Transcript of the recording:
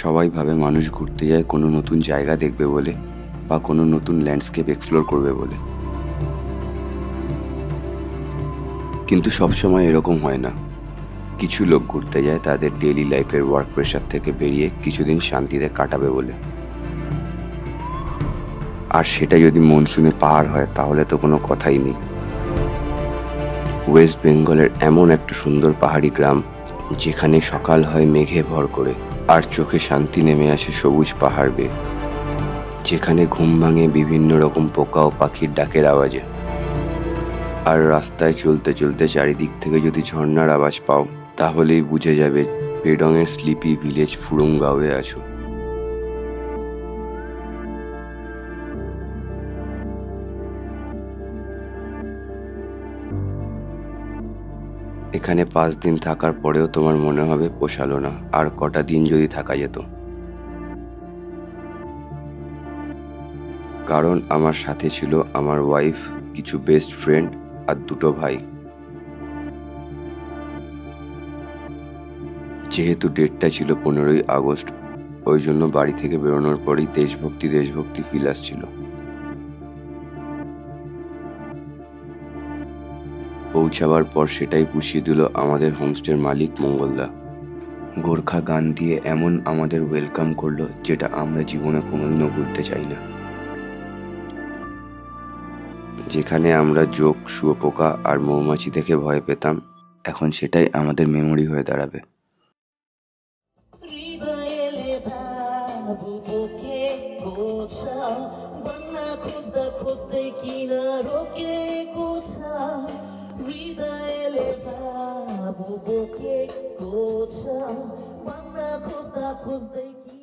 সবাই ভাবে মানুষ ঘুরতে যায় কোনো নতুন জায়গা দেখবে বলে বা কোনো নতুন ল্যান্ডস্কেপ এক্সপ্লোর করবে বলে, কিন্তু সবসময় এরকম হয় না। কিছু লোক ঘুরতে যায় তাদের ডেইলি লাইফের ওয়ার্ক প্রেশার থেকে বেরিয়ে কিছুদিন শান্তিতে কাটাবে বলে। আর সেটা যদি মনসুনে পাহাড় হয় তাহলে তো কোনো কথাই নেই। ওয়েস্ট বেঙ্গলের এমন একটা সুন্দর পাহাড়ি গ্রাম যেখানে সকাল হয় মেঘে ভর করে আর চোখে শান্তি নেমে আসে সবুজ পাহাড় বেয়ে, যেখানে ঘুম ভাঙে বিভিন্ন রকম পোকা ও পাখির ডাকের আওয়াজে। আর রাস্তায় চলতে চলতে চারিদিক থেকে যদি ঝর্ণার আওয়াজ পাও তাহলেই বুঝে যাবে পেডংয়ের স্লিপি ভিলেজ ফুরুঙ্গাওয়ে আছো। এখানে 5 দিন থাকার পরেও তোমার মনে হবে পোষালো না, আর কটা দিন যদি থাকা যেত। কারণ আমার সাথে ছিল আমার ওয়াইফ, কিছু বেস্ট ফ্রেন্ড আর 2টো ভাই। যেহেতু ডেটটা ছিল 15ই আগস্ট, ওই জন্য বাড়ি থেকে বেরোনোর পরেই দেশভক্তি দেশভক্তি ফিল আসছিল। পৌঁছাবার পর সেটাই পুষিয়ে দিল আমাদের হোমস্টের মালিক মঙ্গলদা। গোর্খা গান দিয়ে এমন আমাদের ওয়েলকাম করলো যেটা আমরা জীবনে কোনোদিনও ভুলতে চাই না। যেখানে আমরা জোক, শুয়োপোকা আর মৌমাছি দেখে ভয় পেতাম, এখন সেটাই আমাদের মেমোরি হয়ে দাঁড়াবে। खोजदा खोजदै